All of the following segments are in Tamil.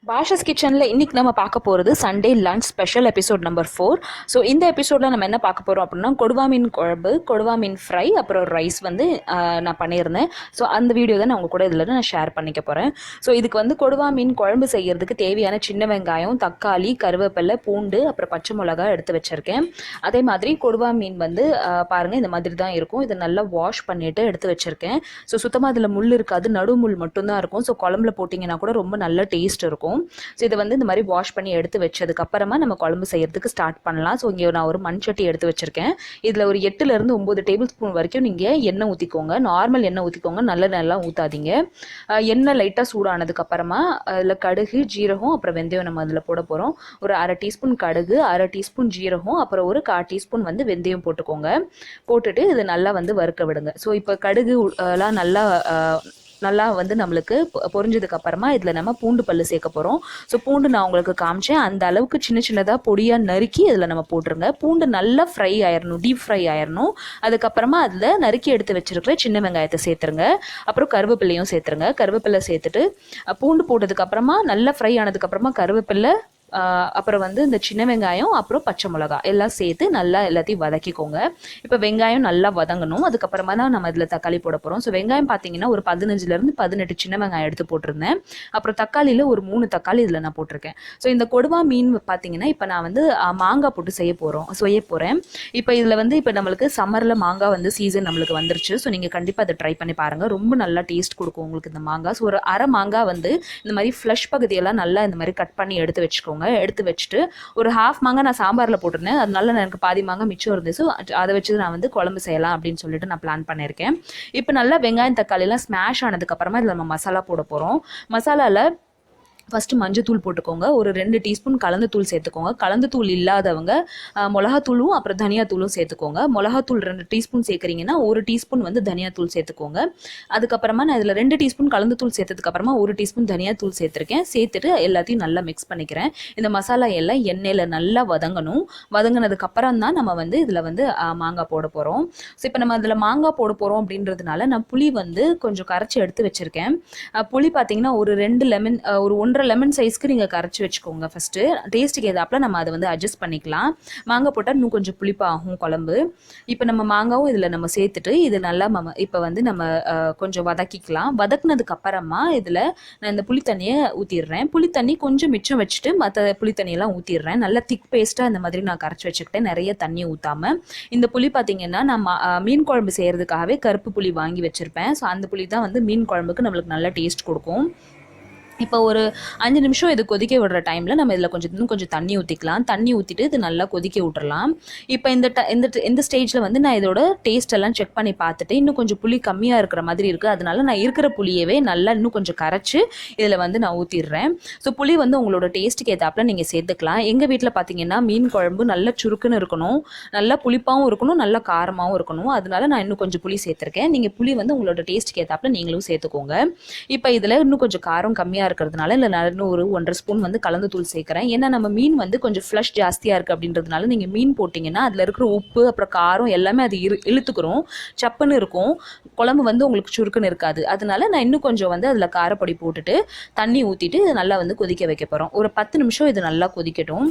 பாஷஸ் கிச்சனில் இன்றைக்கி நம்ம பார்க்க போகிறது Sunday lunch special episode number 4. So இந்த எபிசோடில் நம்ம என்ன பார்க்க போகிறோம் அப்படின்னா கொடுவா மீன் குழம்பு, கொடுவா மீன் ஃப்ரை, அப்புறம் ரைஸ் வந்து நான் பண்ணியிருந்தேன். ஸோ அந்த வீடியோ தான் நான் உங்கள் கூட இதில் நான் ஷேர் பண்ணிக்க போகிறேன். ஸோ இதுக்கு வந்து கொடுவா மீன் குழம்பு செய்கிறதுக்கு தேவையான சின்ன வெங்காயம், தக்காளி, கருவேப்பிலை, பூண்டு, அப்புறம் பச்சை மிளகாய் எடுத்து வச்சுருக்கேன். அதே மாதிரி கொடுவா மீன் வந்து பாருங்கள் இந்த மாதிரி தான் இருக்கும். இதை நல்லா வாஷ் பண்ணிவிட்டு எடுத்து வச்சுருக்கேன். ஸோ சுத்தமாக அதில் முள் இருக்காது, நடு முள் மட்டும்தான் இருக்கும். ஸோ குழம்புல போட்டிங்கன்னா கூட ரொம்ப நல்ல டேஸ்ட் இருக்கும். ஸோ இதை வந்து இந்த மாதிரி வாஷ் பண்ணி எடுத்து வச்சதுக்கப்புறமா நம்ம குழம்பு செய்யறதுக்கு ஸ்டார்ட் பண்ணலாம். ஸோ இங்கே நான் ஒரு மண் சட்டி எடுத்து வச்சிருக்கேன். இதில் ஒரு 8லேருந்து 9 டேபிள் ஸ்பூன் வரைக்கும் நீங்கள் எண்ணெய் ஊற்றிக்கோங்க. நார்மல் எண்ணெய் ஊற்றிக்கோங்க, நல்ல நல்லா ஊற்றாதீங்க. எண்ணெய் லைட்டாக சூடானதுக்கப்புறமா அதில் கடுகு, ஜீரகம், அப்புறம் வெந்தயம் நம்ம அதில் போட போகிறோம். ஒரு 1/2 டீஸ்பூன் கடுகு, 1/2 டீஸ்பூன் ஜீரகம், அப்புறம் ஒரு 1/4 டீஸ்பூன் வந்து வெந்தயம் போட்டுக்கோங்க. போட்டுட்டு இது நல்லா வந்து வறுக்க விடுங்க. ஸோ இப்போ கடுகு எல்லாம் நல்லா வந்து நம்மளுக்கு பொரிஞ்சதுக்கு அப்புறமா இதில் நம்ம பூண்டு பல்லு சேர்க்க போகிறோம். ஸோ பூண்டு நான் உங்களுக்கு காமிச்சேன், அந்த அளவுக்கு சின்ன சின்னதாக பொடியாக நறுக்கி இதில் நம்ம போட்டுருங்க. பூண்டு நல்லா ஃப்ரை ஆயிடணும், டீப் ஃப்ரை ஆயிடணும். அதுக்கப்புறமா அதில் நறுக்கி எடுத்து வச்சிருக்கிற சின்ன வெங்காயத்தை சேர்த்துருங்க. அப்புறம் கருவேப்பிலையும் சேர்த்துருங்க. கருவேப்பிலை சேர்த்துட்டு பூண்டு போட்டதுக்கப்புறமா நல்லா ஃப்ரை ஆனதுக்கப்புறமா கருவேப்பிலை, அப்புறம் வந்து இந்த சின்ன வெங்காயம், அப்புறம் பச்சை மிளகா எல்லாம் சேர்த்து நல்லா எல்லாத்தையும் வதக்கிக்கோங்க. இப்போ வெங்காயம் நல்லா வதங்கணும். அதுக்கப்புறமா தான் நம்ம இதில் தக்காளி போட போகிறோம். ஸோ வெங்காயம் பார்த்தீங்கன்னா ஒரு 15லேருந்து 18 சின்ன வெங்காயம் எடுத்து போட்டிருந்தேன். அப்புறம் தக்காளியில் ஒரு 3 தக்காளி இதில் நான் போட்டிருக்கேன். ஸோ இந்த கொடுவா மீன் பார்த்தீங்கன்னா இப்போ நான் வந்து மாங்காய் போட்டு செய்ய போகிறேன். இப்போ இதில் வந்து இப்போ நம்மளுக்கு சம்மரில் மாங்காய் வந்து சீசன் நம்மளுக்கு வந்துருச்சு. ஸோ நீங்கள் கண்டிப்பாக அதை ட்ரை பண்ணி பாருங்கள், ரொம்ப நல்லா டேஸ்ட் கொடுக்கும் உங்களுக்கு இந்த மாங்காய். ஸோ ஒரு அரை மாங்காய் வந்து இந்த மாதிரி ஃப்ளஷ் பகுதியெல்லாம் நல்லா இந்த மாதிரி கட் பண்ணி எடுத்து வச்சுக்கோங்க. எடுத்து வச்சுட்டு ஒரு ஹாஃப் மாங்காய் நான் சாம்பாரில் போட்டிருந்தேன், அதனால எனக்கு பாதி மாங்காய் மிச்சம் இருந்துச்சு. அதை வச்சு நான் வந்து குழம்பு செய்யலாம் அப்படின்னு சொல்லிட்டு நான் பிளான் பண்ணியிருக்கேன். இப்போ நல்லா வெங்காயம் தக்காளிலாம் ஸ்மாஷ் ஆனதுக்கப்புறமா இதில் நம்ம மசாலா போட போகிறோம். மசாலாவில் ஃபஸ்ட்டு மஞ்சத்தூள் போட்டுக்கோங்க. ஒரு 2 டீஸ்பூன் கலந்து தூள் சேர்த்துக்கோங்க. கலந்து தூள் இல்லாதவங்க மிளகாத்தூளும் அப்புறம் தனியாத்தூளும் சேர்த்துக்கோங்க. மிளகாத்தூள் 2 டீஸ்பூன் சேர்க்குறீங்கன்னா 1 டீஸ்பூன் வந்து தனியாத்தூள் சேர்த்துக்கோங்க. அதுக்கப்புறமா நான் இதில் 2 டீஸ்பூன் கலந்து தூள் சேர்த்ததுக்கப்புறமா 1 டீஸ்பூன் தனியாத்தூள் சேர்த்துருக்கேன். சேர்த்துட்டு எல்லாத்தையும் நல்லா மிக்ஸ் பண்ணிக்கிறேன். இந்த மசாலா எல்லாம் எண்ணெயில் நல்லா வதங்கணும். வதங்கினதுக்கப்புறம் தான் நம்ம வந்து இதில் வந்து மாங்காய் போட போகிறோம். ஸோ இப்போ நம்ம அதில் மாங்காய் போட போகிறோம் அப்படின்றதுனால நான் புளி வந்து கொஞ்சம் கரைச்சி எடுத்து வச்சுருக்கேன். புளி பார்த்தீங்கன்னா ஒரு 2 லெமன், ஒரு 1 லெமன் சைஸ்க்கு நீங்கள் கரைச்சி வச்சுக்கோங்க. ஃபஸ்ட்டு டேஸ்ட்டுக்கு ஏதாப்பில் நம்ம அதை வந்து அட்ஜஸ்ட் பண்ணிக்கலாம். மாங்காய் போட்டால் இன்னும் கொஞ்சம் புளிப்பாகும் குழம்பு. இப்போ நம்ம மாங்காவும் இதில் நம்ம சேர்த்துட்டு இது நல்லா இப்போ வந்து நம்ம கொஞ்சம் வதக்கிக்கலாம். வதக்குனதுக்கு அப்புறமா இதில் நான் இந்த புளித்தண்ணியை ஊற்றிடுறேன். புளித்தண்ணி கொஞ்சம் மிச்சம் வச்சுட்டு மற்ற புளித்தண்ணியெல்லாம் ஊற்றிடுறேன். நல்லா திக் பேஸ்ட்டாக இந்த மாதிரி நான் கரைச்சி வச்சுக்கிட்டேன், நிறைய தண்ணி ஊற்றாமல். இந்த புளி பார்த்தீங்கன்னா நான் மீன் குழம்பு செய்கிறதுக்காகவே கருப்பு புளி வாங்கி வச்சுருப்பேன். ஸோ அந்த புளி தான் வந்து மீன் குழம்புக்கு நம்மளுக்கு நல்ல டேஸ்ட் கொடுக்கும். இப்போ ஒரு 5 நிமிஷம் இது கொதிக்க விடுற டைமில் நம்ம இதில் இன்னும் கொஞ்சம் தண்ணி ஊற்றிக்கலாம். தண்ணி ஊற்றிட்டு இது நல்லா கொதிக்க விட்டுறலாம். இப்போ இந்த ஸ்டேஜில் வந்து நான் இதோட டேஸ்ட் எல்லாம் செக் பண்ணி பார்த்துட்டு இன்னும் கொஞ்சம் புளி கம்மியாக இருக்கிற மாதிரி இருக்குது. அதனால நான் இருக்கிற புளியவே நல்லா இன்னும் கொஞ்சம் கரைச்சி இதில் வந்து நான் ஊற்றிடுறேன். ஸோ புளி வந்து உங்களோட டேஸ்ட்டுக்கு ஏற்றாப்புல நீங்கள் சேர்த்துக்கலாம். எங்கள் வீட்டில் பார்த்தீங்கன்னா மீன் குழம்பு நல்லா சுருக்குன்னு இருக்கணும், நல்லா புளிப்பாகவும் இருக்கணும், நல்லா காரமாகவும் இருக்கணும். அதனால நான் இன்னும் கொஞ்சம் புளி சேர்த்துருக்கேன். நீங்கள் புளி வந்து உங்களோட டேஸ்ட்டுக்கு ஏற்றாப்புல நீங்களும் சேர்த்துக்கோங்க. இப்போ இதில் இன்னும் கொஞ்சம் காரம் கம்மியாக இருக்கிறதுனால இல்லை நான் ஒரு 1.5 ஸ்பூன் வந்து கலந்து தூள் சேர்க்குறேன். ஏன்னா நம்ம மீன் வந்து கொஞ்சம் ஃப்ளஷ் ஜாஸ்தியாக இருக்குது அப்படின்றதுனால நீங்கள் மீன் போட்டிங்கன்னா அதில் இருக்கிற உப்பு அப்புறம் காரம் எல்லாமே அது இழுத்துக்கிறோம், சப்புன்னு இருக்கும், குழம்பு வந்து உங்களுக்கு சுருக்குன்னு இருக்காது. அதனால நான் இன்னும் கொஞ்சம் வந்து அதில் காரப்பொடி போட்டுட்டு தண்ணி ஊற்றிட்டு இதை நல்லா வந்து கொதிக்க வைக்க போகிறோம். ஒரு 10 நிமிஷம் இது நல்லா கொதிக்கட்டும்.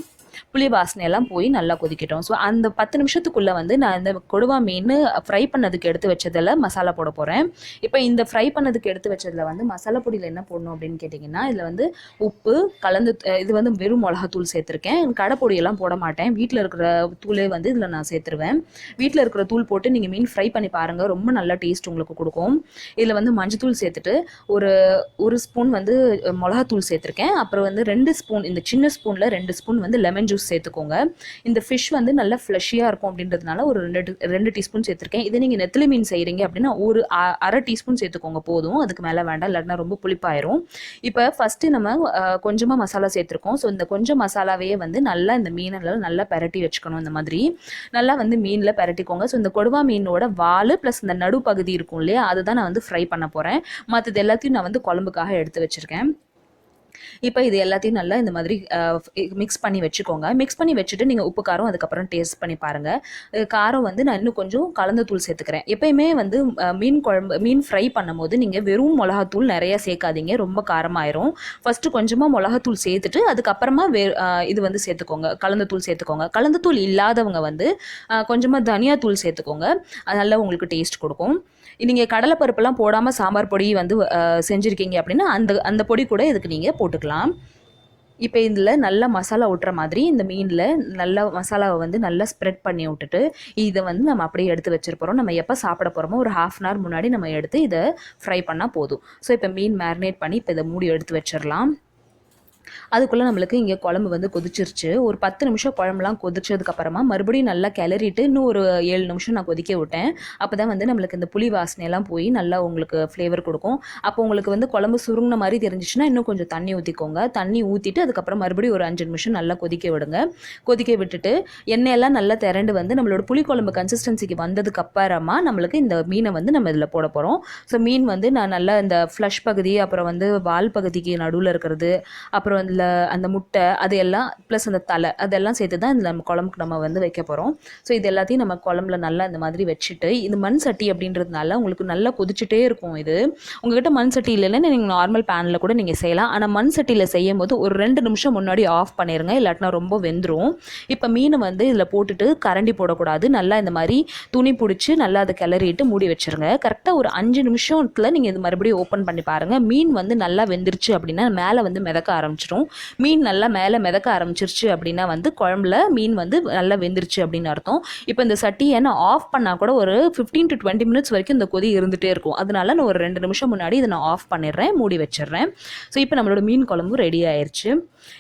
புளி வாசனை எல்லாம் போய் நல்லா கொதிக்கட்டும். ஸோ அந்த 10 நிமிஷத்துக்குள்ளே வந்து நான் இந்த கொடுவா மீன் ஃப்ரை பண்ணதுக்கு எடுத்து வச்சதில் மசாலா போட போகிறேன். இப்போ இந்த ஃப்ரை பண்ணதுக்கு எடுத்து வச்சதில் வந்து மசாலா பொடியில் என்ன போடணும் அப்படின்னு கேட்டிங்கன்னா இதில் வந்து உப்பு கலந்து, இது வந்து வெறும் மிளகாத்தூள் சேர்த்துருக்கேன். கடை பொடியெல்லாம் போட மாட்டேன், வீட்டில் இருக்கிற தூளே வந்து இதில் நான் சேர்த்துருவேன். வீட்டில் இருக்கிற தூள் போட்டு நீங்கள் மீன் ஃப்ரை பண்ணி பாருங்கள், ரொம்ப நல்ல டேஸ்ட் உங்களுக்கு கொடுக்கும். இதில் வந்து மஞ்சத்தூள் சேர்த்துட்டு ஒரு ஸ்பூன் வந்து மிளகாத்தூள் சேர்த்துருக்கேன். அப்புறம் வந்து 2 ஸ்பூன், இந்த சின்ன ஸ்பூனில் 2 ஸ்பூன் வந்து லெமன் ஜூஸ் சேர்த்துக்கோங்க. இந்த ஃபிஷ் வந்து நல்லா ஃப்ளஷியாக இருக்கும் அப்படின்றதுனால ஒரு 2 டீஸ்பூன் சேர்த்துருக்கேன். இதே நீங்கள் நெத்திலி மீன் செய்கிறீங்க அப்படின்னா ஒரு 1/2 டீஸ்பூன் சேர்த்துக்கோங்க போதும், அதுக்கு மேலே வேண்டாம், இல்லைன்னா ரொம்ப புளிப்பாயிரும். இப்போ ஃபஸ்ட்டு நம்ம கொஞ்சமாக மசாலா சேர்த்துருக்கோம். ஸோ இந்த கொஞ்சம் மசாலாவையே வந்து நல்லா இந்த மீனில் நல்லா பெரட்டி வச்சுக்கணும். இந்த மாதிரி நல்லா வந்து மீனில் பெரட்டிக்கோங்க. ஸோ இந்த கொடுவா மீனோட வால் ப்ளஸ் இந்த நடுப்பகுதி இருக்கும் இல்லையா, அதுதான் நான் வந்து ஃப்ரை பண்ண போகிறேன். மற்றது எல்லாத்தையும் நான் வந்து குழம்புக்காக எடுத்து வச்சுருக்கேன். இப்போ இது எல்லாத்தையும் நல்லா இந்த மாதிரி மிக்ஸ் பண்ணி வச்சுக்கோங்க. மிக்ஸ் பண்ணி வச்சுட்டு நீங்கள் உப்பு காரம் அதுக்கப்புறம் டேஸ்ட் பண்ணி பாருங்கள். காரம் வந்து நான் இன்னும் கொஞ்சம் கலந்த தூள் சேர்த்துக்கிறேன். எப்பயுமே வந்து மீன் ஃப்ரை பண்ணும்போது நீங்கள் வெறும் மிளகாத்தூள் நிறைய சேர்க்காதீங்க, ரொம்ப காரமாயிரும். ஃபஸ்ட்டு கொஞ்சமாக மிளகாத்தூள் சேர்த்துட்டு அதுக்கப்புறமா இது வந்து சேர்த்துக்கோங்க, கலந்த தூள் சேர்த்துக்கோங்க. கலந்த தூள் இல்லாதவங்க வந்து கொஞ்சமாக தனியாத்தூள் சேர்த்துக்கோங்க, அது நல்லா உங்களுக்கு டேஸ்ட் கொடுக்கும். நீங்கள் கடலைப்பருப்பெல்லாம் போடாமல் சாம்பார் பொடி வந்து செஞ்சுருக்கீங்க அப்படின்னா அந்த பொடி கூட இதுக்கு நீங்கள் போட்டுக்கலாம். இப்போ இதில் நல்லா மசாலா ஒட்டுற மாதிரி இந்த மீனில் நல்லா மசாலாவை வந்து நல்லா ஸ்ப்ரெட் பண்ணி விட்டுட்டு இதை வந்து நம்ம அப்படியே எடுத்து வச்சுருப்போம். நம்ம எப்போ சாப்பிட போகிறோமோ ஒரு 1/2 hour முன்னாடி நம்ம எடுத்து இதை ஃப்ரை பண்ணால் போதும். ஸோ இப்போ மீன் மேரினேட் பண்ணி இப்போ இதை மூடி எடுத்து வச்சிடலாம். அதுக்குள்ளே நம்மளுக்கு இங்கே குழம்பு வந்து கொதிச்சிருச்சு. ஒரு 10 நிமிஷம் குழம்புலாம் கொதிச்சதுக்கப்புறமா மறுபடியும் நல்லா கிளறிட்டு இன்னும் ஒரு 7 நிமிஷம் நான் கொதிக்க விட்டேன். அப்போ தான் வந்து நம்மளுக்கு இந்த புளி வாசனையெல்லாம் போய் நல்லா உங்களுக்கு ஃப்ளேவர் கொடுக்கும். அப்போ உங்களுக்கு வந்து குழம்பு சுருங்கின மாதிரி தெரிஞ்சிச்சுன்னா இன்னும் கொஞ்சம் தண்ணி ஊற்றிக்கோங்க. தண்ணி ஊற்றிட்டு அதுக்கப்புறம் மறுபடியும் ஒரு 5 நிமிஷம் நல்லா கொதிக்க விடுங்க. கொதிக்க விட்டுட்டு எண்ணெயெல்லாம் நல்லா திரண்டு வந்து நம்மளோட புளிக்குழம்பு கன்சிஸ்டன்சிக்கு வந்ததுக்கப்புறமா நம்மளுக்கு இந்த மீனை வந்து நம்ம இதில் போட போகிறோம். ஸோ மீன் வந்து நான் நல்லா இந்த ஃப்ளஷ் பகுதி, அப்புறம் வந்து வால் பகுதிக்கு நடுவில் இருக்கிறது, அப்புறம் அந்த முட்டை அது எல்லாம் ப்ளஸ் அந்த தலை அதெல்லாம் சேர்த்து தான் இந்த குழம்புக்கு நம்ம வந்து வைக்க போகிறோம். ஸோ இது எல்லாத்தையும் நம்ம குழம்புல நல்லா இந்த மாதிரி வச்சுட்டு, இது மண் சட்டி அப்படின்றதுனால உங்களுக்கு நல்லா கொதிச்சுட்டே இருக்கும். இது உங்கள்கிட்ட மண் சட்டி இல்லைன்னா நீங்கள் நார்மல் பேனில் கூட நீங்கள் செய்யலாம். ஆனால் மண் சட்டியில் செய்யும் போது ஒரு 2 நிமிஷம் முன்னாடி ஆஃப் பண்ணிடுங்க, இல்லாட்டினா ரொம்ப வெந்துடும். இப்போ மீனை வந்து இதில் போட்டுட்டு கரண்டி போடக்கூடாது, நல்லா இந்த மாதிரி துணி பிடிச்சி நல்லா அதை கிளறிட்டு மூடி வச்சுருங்க. கரெக்டாக ஒரு 5 நிமிஷத்தில் நீங்கள் இது மறுபடியும் ஓப்பன் பண்ணி பாருங்கள். மீன் வந்து நல்லா வெந்துருச்சு அப்படின்னா மேலே வந்து மிதக்க ஆரம்பிச்சிடும். மீன் நல்லா மேலே மிதக்க ஆரம்பிச்சிருச்சு அப்படின்னா வந்து குழம்புல மீன் வந்து நல்லா வெந்துருச்சு அப்படின்னு அர்த்தம். இப்போ இந்த சட்டியை நான் ஆஃப் பண்ணால் கூட ஒரு 15 to 20 minutes வரைக்கும் இந்த கொதி இருந்துகிட்டே இருக்கும். அதனால நான் ஒரு 2 நிமிஷம் முன்னாடி இதை நான் ஆஃப் பண்ணிடுறேன், மூடி வச்சிடுறேன். ஸோ இப்போ நம்மளோட மீன் குழம்பு ரெடி ஆயிடுச்சு.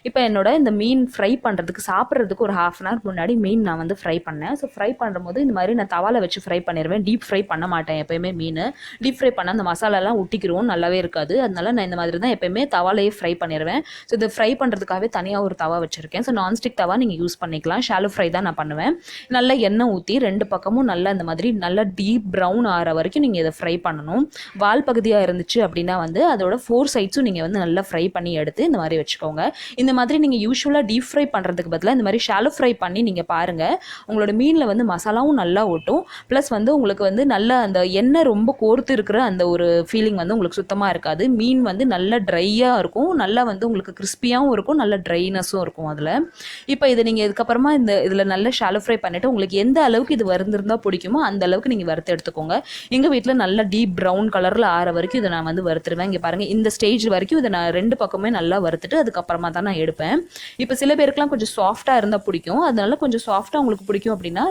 இப்போ என்னோட இந்த மீன் ஃப்ரை பண்ணுறதுக்கு சாப்பிட்றதுக்கு ஒரு 1/2 hour முன்னாடி மீன் நான் வந்து ஃப்ரை பண்ணேன். ஸோ ஃப்ரை பண்ணும்போது இந்த மாதிரி நான் தவாவில் வச்சு ஃப்ரை பண்ணிடுவேன். டீப் ஃப்ரை பண்ண மாட்டேன் எப்போயுமே. மீன் டீப் ஃப்ரை பண்ணால் அந்த மசாலாலாம் ஒட்டிக்கிறோம், நல்லாவே இருக்காது. அதனால நான் இந்த மாதிரி தான் எப்போயுமே தவாலையே ஃப்ரை பண்ணிடுவேன். ஸோ இதை ஃப்ரை பண்ணுறதுக்காகவே தனியாக ஒரு தவா வச்சுருக்கேன். ஸோ நான்ஸ்டிக் தவா நீங்கள் யூஸ் பண்ணிக்கலாம். ஷாலோ ஃப்ரை தான் நான் பண்ணுவேன். நல்லா எண்ணெய் ஊற்றி 2 பக்கமும் நல்லா இந்த மாதிரி நல்லா டீப் ப்ரௌன் ஆகிற வரைக்கும் நீங்கள் இதை ஃப்ரை பண்ணணும். வால் பகுதியாக இருந்துச்சு அப்படின்னா வந்து அதோட 4 சைட்ஸும் நீங்கள் வந்து நல்லா ஃப்ரை பண்ணி எடுத்து இந்த மாதிரி வச்சுக்கோங்க. இந்த மாதிரி நீங்கள் யூஸ்வலாக டீப் ஃப்ரை பண்ணுறதுக்கு பதிலாக இந்த மாதிரி ஷாலோ ஃப்ரை பண்ணி நீங்கள் பாருங்கள். உங்களோட மீனில் வந்து மசாலாவும் நல்லா ஓட்டும், ப்ளஸ் வந்து உங்களுக்கு வந்து நல்லா அந்த எண்ணெய் ரொம்ப கோர்த்து இருக்கிற அந்த ஒரு ஃபீலிங் வந்து உங்களுக்கு சுத்தமாக இருக்காது. மீன் வந்து நல்லா ட்ரையாக இருக்கும், நல்லா வந்து உங்களுக்கு கிறிஸ்பியாகவும் இருக்கும், நல்ல ட்ரைனஸும் இருக்கும் அதில். இப்போ இதை நீங்கள் இதுக்கப்புறமா இதில் நல்ல ஷாலோ ஃப்ரை பண்ணிவிட்டு உங்களுக்கு எந்த அளவுக்கு இது வறுந்திருந்தால் பிடிக்குமோ அந்த அளவுக்கு நீங்கள் வறுத்து எடுத்துக்கோங்க. எங்கள் வீட்டில் நல்லா டீப் ப்ரௌன் கலரில் ஆற வரைக்கும் இதை நான் வந்து வறுத்துருவேன். இங்கே பாருங்கள், இந்த ஸ்டேஜ் வரைக்கும் இதை நான் 2 பக்கமே நல்லா வறுத்துட்டு அதுக்கப்புறமா தான் நான் எடுப்பேன். இப்போ சில பேருக்குலாம் கொஞ்சம் சாஃப்டாக இருந்தால் பிடிக்கும், அதனால கொஞ்சம் சாஃப்டாக உங்களுக்கு பிடிக்கும் அப்படின்னா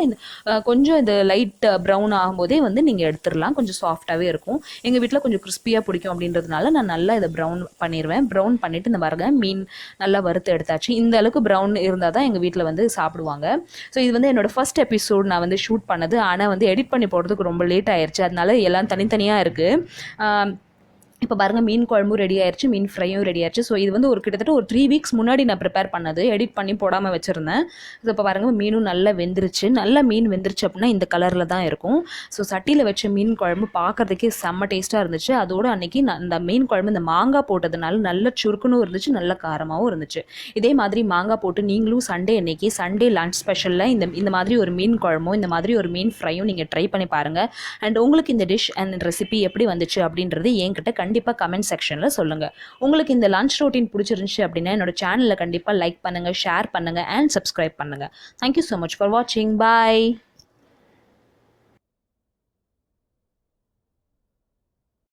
கொஞ்சம் இந்த லைட் ப்ரௌன் ஆகும்போதே வந்து நீங்கள் எடுத்துடலாம், கொஞ்சம் சாஃப்டாகவே இருக்கும். எங்கள் வீட்டில் கொஞ்சம் கிறிஸ்பியாக பிடிக்கும் அப்படின்றதுனால நான் நல்லா இதை ப்ரௌன் பண்ணிடுவேன். ப்ரௌன் பண்ணிவிட்டு இந்த பாருங்க மீன் நல்லா வறுத்து எடுத்தாச்சு. இந்த அளவுக்கு ப்ரௌன் இருந்தால் தான் எங்கள் வீட்டில் வந்து சாப்பிடுவாங்க. ஸோ இது வந்து என்னோடய ஃபர்ஸ்ட் எபிசோட் நான் வந்து ஷூட் பண்ணது. ஆனால் வந்து எடிட் பண்ணி போடுறதுக்கு ரொம்ப லேட் ஆயிடுச்சு, அதனால எல்லாம் தனித்தனியாக இருக்குது. இப்போ பாருங்கள், மீன் குழம்பும் ரெடி ஆயிடுச்சு, மீன் ஃப்ரையும் ரெடி ஆயிடுச்சு. ஸோ இது வந்து கிட்டத்தட்ட ஒரு 3 weeks முன்னாடி நான் ப்ரிப்பேர் பண்ணது, எடிட் பண்ணி போடாமல் வச்சுருந்தேன். ஸோ இப்போ பாருங்கள், மீனும் நல்லா வெந்துருச்சு. நல்லா மீன் வெந்துருச்சு அப்படின்னா இந்த கலரில் தான் இருக்கும். ஸோ சட்டியில் வச்ச மீன் குழம்பு பார்க்குறதுக்கே செம்ம டேஸ்ட்டாக இருந்துச்சு. அதோடு அன்றைக்கி நான் இந்த மீன் குழம்பு இந்த மாங்காய் போட்டதுனால நல்ல சுருக்குன்னு இருந்துச்சு, நல்ல காரமாகவும் இருந்துச்சு. இதே மாதிரி மாங்காய் போட்டு நீங்களும் சண்டே லஞ்ச் ஸ்பெஷலில் இந்த மாதிரி ஒரு மீன் குழம்பும் இந்த மாதிரி ஒரு மீன் ஃப்ரையும் நீங்கள் ட்ரை பண்ணி பாருங்கள். அண்ட் உங்களுக்கு இந்த டிஷ் அண்ட் ரெசிபி எப்படி வந்துச்சு அப்படின்றது என்கிட்ட கண்டிப்பாக கமெண்ட் செக்ஷனில் சொல்லுங்கள். உங்களுக்கு இந்த லஞ்ச் ரொட்டீன் பிடிச்சிருந்துச்சு அப்படின்னா என்னோட சேனலில் கண்டிப்பாக லைக் பண்ணுங்கள், ஷேர் பண்ணுங்கள் அண்ட் சப்ஸ்கிரைப் பண்ணுங்கள். தேங்க்யூ ஸோ மச் ஃபார் வாட்சிங். பாய்.